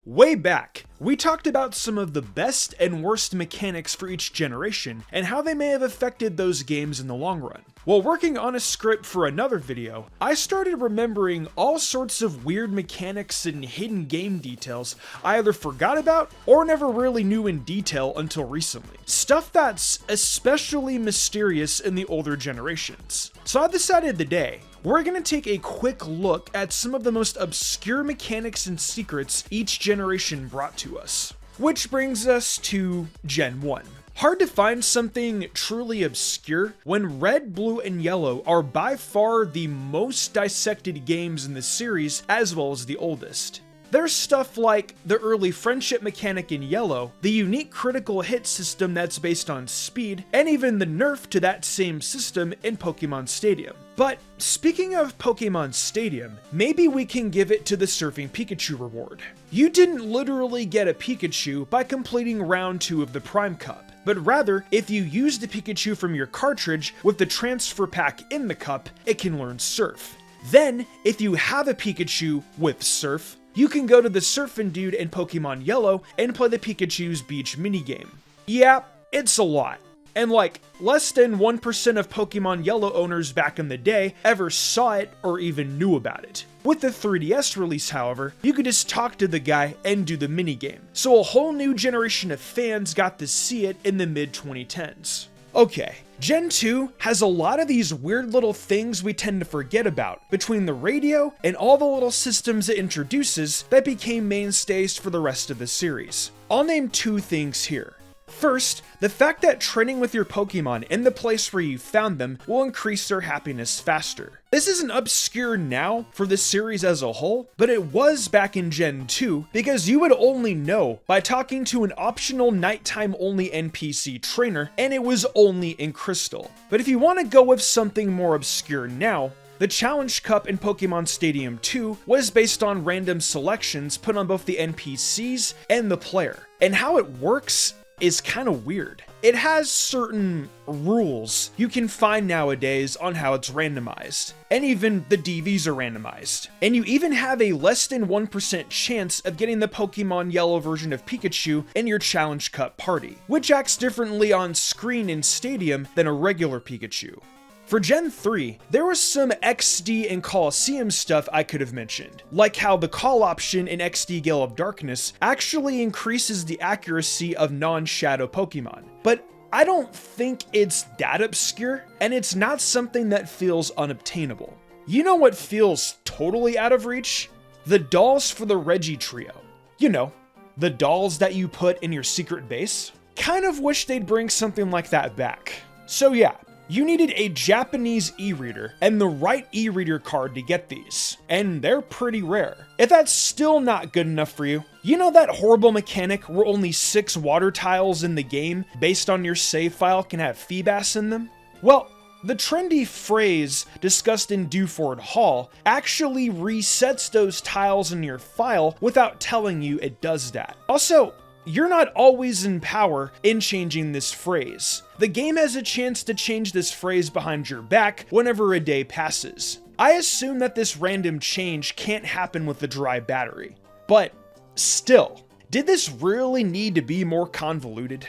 Way back, we talked about some of the best and worst mechanics for each generation and how they may have affected those games in the long run. While working on a script for another video, I started remembering all sorts of weird mechanics and hidden game details I either forgot about or never really knew in detail until recently. Stuff that's especially mysterious in the older generations. So I decided today, we're going to take a quick look at some of the most obscure mechanics and secrets each generation brought to us. Which brings us to Gen 1. Hard to find something truly obscure when Red, Blue, and Yellow are by far the most dissected games in the series as well as the oldest. There's stuff like the early friendship mechanic in Yellow, the unique critical hit system that's based on speed, and even the nerf to that same system in Pokemon Stadium. But speaking of Pokemon Stadium, maybe we can give it to the Surfing Pikachu reward. You didn't literally get a Pikachu by completing round 2 of the Prime Cup, but rather, if you use the Pikachu from your cartridge with the transfer pack in the cup, it can learn Surf. Then, if you have a Pikachu with Surf, you can go to the Surfin' Dude in Pokemon Yellow and play the Pikachu's Beach minigame. Yeah, it's a lot. And like, less than 1% of Pokemon Yellow owners back in the day ever saw it or even knew about it. With the 3DS release, however, you could just talk to the guy and do the minigame. So a whole new generation of fans got to see it in the mid-2010s. Okay, Gen 2 has a lot of these weird little things we tend to forget about, between the radio and all the little systems it introduces that became mainstays for the rest of the series. I'll name 2 things here. First, the fact that training with your Pokemon in the place where you found them will increase their happiness faster. This isn't obscure now for the series as a whole, but it was back in Gen 2 because you would only know by talking to an optional nighttime only NPC trainer, and it was only in Crystal. But if you want to go with something more obscure now, the Challenge Cup in Pokemon Stadium 2 was based on random selections put on both the NPCs and the player. And how it works is kind of weird. It has certain rules you can find nowadays on how it's randomized, and even the DVs are randomized. And you even have a less than 1% chance of getting the Pokemon Yellow version of Pikachu in your Challenge Cup party, which acts differently on screen in Stadium than a regular Pikachu. For Gen 3, there was some XD and Coliseum stuff I could have mentioned, like how the call option in XD Gale of Darkness actually increases the accuracy of non-shadow Pokemon. But I don't think it's that obscure, and it's not something that feels unobtainable. You know what feels totally out of reach? The dolls for the Reggie trio. You know, the dolls that you put in your secret base. Kind of wish they'd bring something like that back. So yeah, you needed a Japanese e-reader and the right e-reader card to get these, and they're pretty rare. If that's still not good enough for you, you know that horrible mechanic where only 6 water tiles in the game based on your save file can have Feebas in them? Well, the trendy phrase discussed in Dewford Hall actually resets those tiles in your file without telling you it does that. Also, you're not always in power in changing this phrase. The game has a chance to change this phrase behind your back whenever a day passes. I assume that this random change can't happen with a dry battery. But still, did this really need to be more convoluted?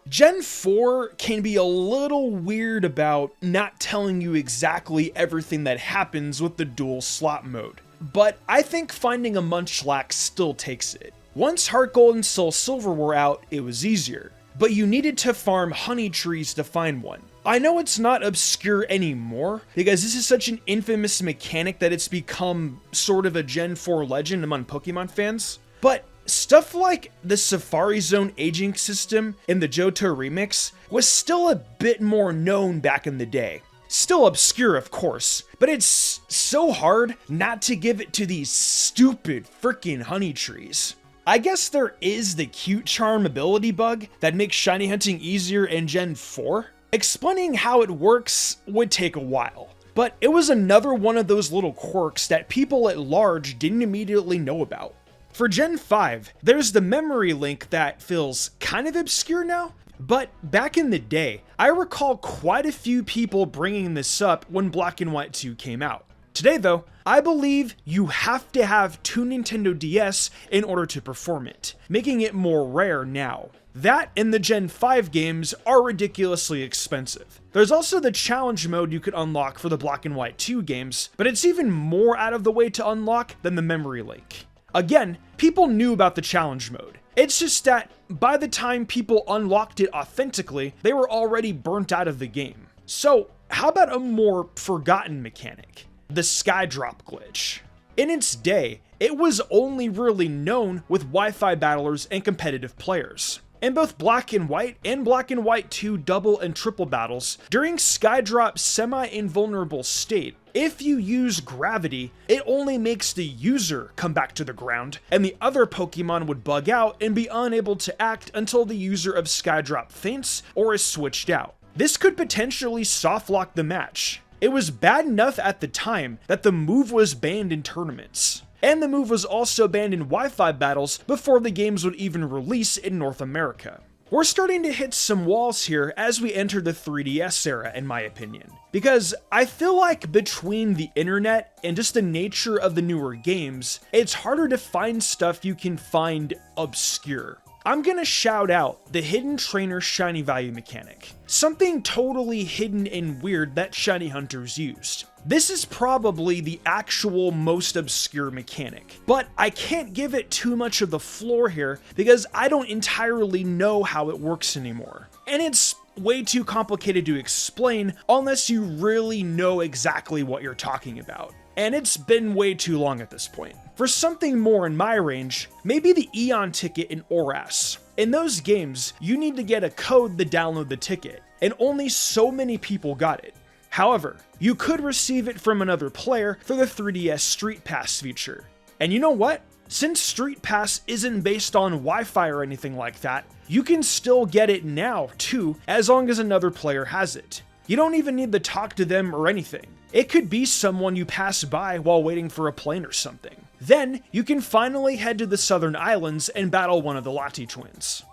Gen 4 can be a little weird about not telling you exactly everything that happens with the dual slot mode, but I think finding a Munchlax still takes it. Once Heart Gold and Soul Silver were out, it was easier, but you needed to farm honey trees to find one. I know it's not obscure anymore, because this is such an infamous mechanic that it's become sort of a Gen 4 legend among Pokemon fans, but stuff like the Safari Zone aging system in the Johto remix was still a bit more known back in the day. Still obscure, of course, but it's so hard not to give it to these stupid freaking honey trees. I guess there is the cute charm ability bug that makes shiny hunting easier in Gen 4. Explaining how it works would take a while, but it was another one of those little quirks that people at large didn't immediately know about. For Gen 5, there's the memory link that feels kind of obscure now, but back in the day, I recall quite a few people bringing this up when Black and White 2 came out. Today though, I believe you have to have two Nintendo DS in order to perform it, making it more rare now. That and the Gen 5 games are ridiculously expensive. There's also the challenge mode you could unlock for the Black and White 2 games, but it's even more out of the way to unlock than the memory link. Again, people knew about the challenge mode. It's just that by the time people unlocked it authentically, they were already burnt out of the game. So how about a more forgotten mechanic? The Skydrop glitch. In its day, it was only really known with Wi-Fi battlers and competitive players. In both Black and White 2 double and triple battles, during Skydrop's semi-invulnerable state, if you use gravity, it only makes the user come back to the ground, and the other Pokemon would bug out and be unable to act until the user of Skydrop faints or is switched out. This could potentially softlock the match. It was bad enough at the time that the move was banned in tournaments. And the move was also banned in Wi-Fi battles before the games would even release in North America. We're starting to hit some walls here as we enter the 3DS era, in my opinion. Because I feel like between the internet and just the nature of the newer games, it's harder to find stuff you can find obscure. I'm gonna shout out the Hidden Trainer Shiny Value mechanic. Something totally hidden and weird that shiny hunters used. This is probably the actual most obscure mechanic, but I can't give it too much of the floor here because I don't entirely know how it works anymore. And it's way too complicated to explain unless you really know exactly what you're talking about. And it's been way too long at this point. For something more in my range, maybe the Eon ticket in ORAS. In those games, you need to get a code to download the ticket, and only so many people got it. However, you could receive it from another player through the 3DS Street Pass feature. And you know what? Since Street Pass isn't based on Wi-Fi or anything like that, you can still get it now too, as long as another player has it. You don't even need to talk to them or anything. It could be someone you pass by while waiting for a plane or something. Then, you can finally head to the Southern Islands and battle one of the Lati twins.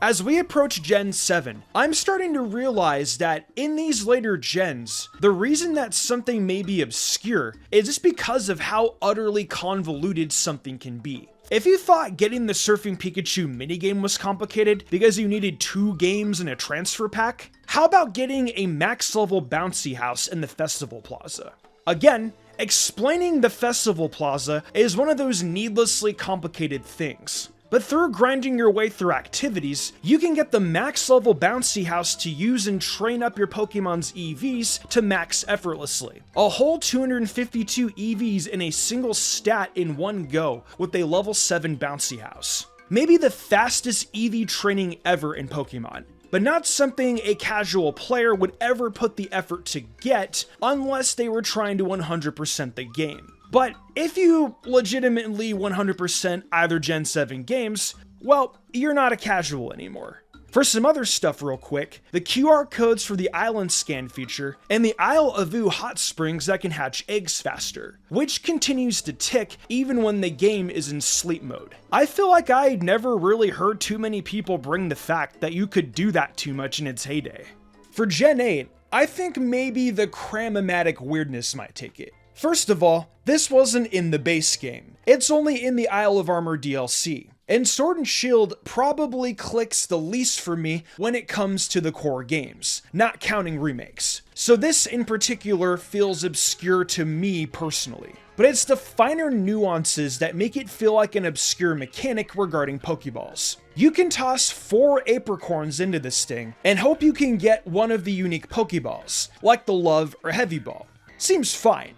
As we approach Gen 7, I'm starting to realize that in these later gens, the reason that something may be obscure is just because of how utterly convoluted something can be. If you thought getting the Surfing Pikachu minigame was complicated because you needed 2 games and a transfer pack, how about getting a max level bouncy house in the Festival Plaza? Again, explaining the Festival Plaza is one of those needlessly complicated things. But through grinding your way through activities, you can get the max level bouncy house to use and train up your Pokemon's EVs to max effortlessly. A whole 252 EVs in a single stat in one go with a level 7 bouncy house. Maybe the fastest EV training ever in Pokemon, but not something a casual player would ever put the effort to get unless they were trying to 100% the game. But if you legitimately 100% either Gen 7 games, well, you're not a casual anymore. For some other stuff real quick, the QR codes for the Island Scan feature, and the Isle of Vu hot springs that can hatch eggs faster, which continues to tick even when the game is in sleep mode. I feel like I never really heard too many people bring the fact that you could do that too much in its heyday. For Gen 8, I think maybe the Cram-O-Matic weirdness might take it. First of all, this wasn't in the base game. It's only in the Isle of Armor DLC. And Sword and Shield probably clicks the least for me when it comes to the core games, not counting remakes. So this in particular feels obscure to me personally. But it's the finer nuances that make it feel like an obscure mechanic regarding Pokeballs. You can toss 4 apricorns into this thing and hope you can get one of the unique Pokeballs, like the Love or Heavy Ball. Seems fine,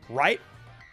right?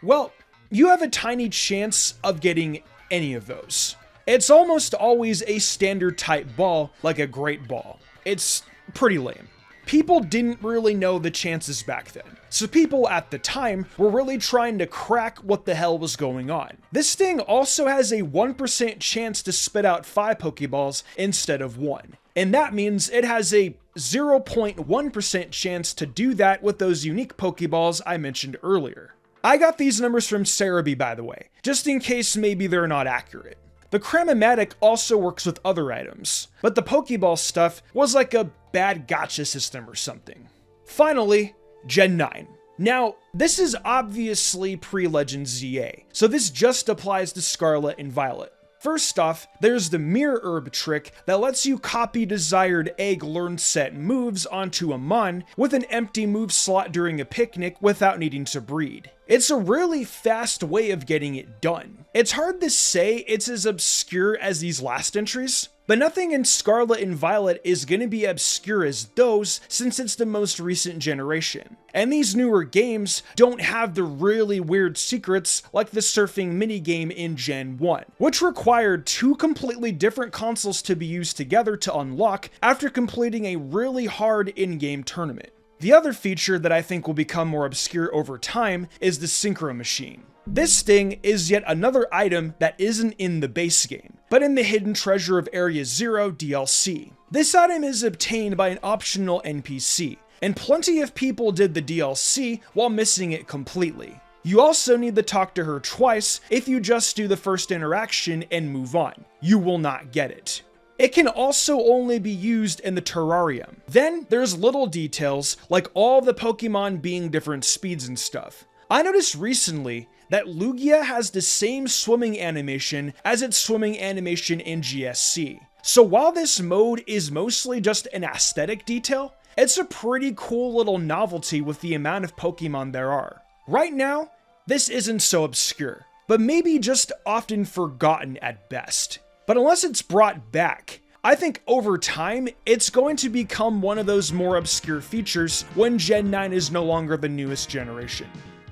Well, you have a tiny chance of getting any of those. It's almost always a standard type ball, like a Great Ball. It's pretty lame. People didn't really know the chances back then, so people at the time were really trying to crack what the hell was going on. This thing also has a 1% chance to spit out 5 Pokeballs instead of 1, and that means it has a 0.1% chance to do that with those unique Pokeballs I mentioned earlier. I got these numbers from Cerebi, by the way, just in case maybe they're not accurate. The Cram-O-Matic also works with other items, but the Pokeball stuff was like a bad gotcha system or something. Finally, Gen 9. Now, this is obviously pre-Legend ZA, so this just applies to Scarlet and Violet. First off, there's the Mirror Herb trick that lets you copy desired egg learn set moves onto a Mon with an empty move slot during a picnic without needing to breed. It's a really fast way of getting it done. It's hard to say it's as obscure as these last entries, but nothing in Scarlet and Violet is going to be obscure as those since it's the most recent generation. And these newer games don't have the really weird secrets like the surfing minigame in Gen 1, which required 2 completely different consoles to be used together to unlock after completing a really hard in-game tournament. The other feature that I think will become more obscure over time is the Synchro Machine. This thing is yet another item that isn't in the base game, but in the Hidden Treasure of Area Zero DLC. This item is obtained by an optional NPC, and plenty of people did the DLC while missing it completely. You also need to talk to her twice if you just do the first interaction and move on. You will not get it. It can also only be used in the terrarium. Then there's little details like all the Pokemon being different speeds and stuff. I noticed recently that Lugia has the same swimming animation as its swimming animation in GSC. So while this mode is mostly just an aesthetic detail, it's a pretty cool little novelty with the amount of Pokemon there are. Right now, this isn't so obscure, but maybe just often forgotten at best. But unless it's brought back, I think over time, it's going to become one of those more obscure features when Gen 9 is no longer the newest generation.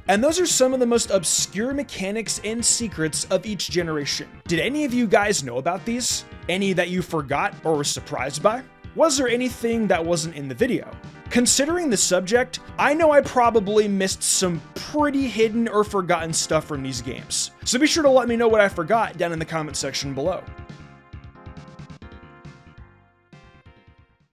And those are some of the most obscure mechanics and secrets of each generation. Did any of you guys know about these? Any that you forgot or were surprised by? Was there anything that wasn't in the video? Considering the subject, I know I probably missed some pretty hidden or forgotten stuff from these games. So be sure to let me know what I forgot down in the comment section below.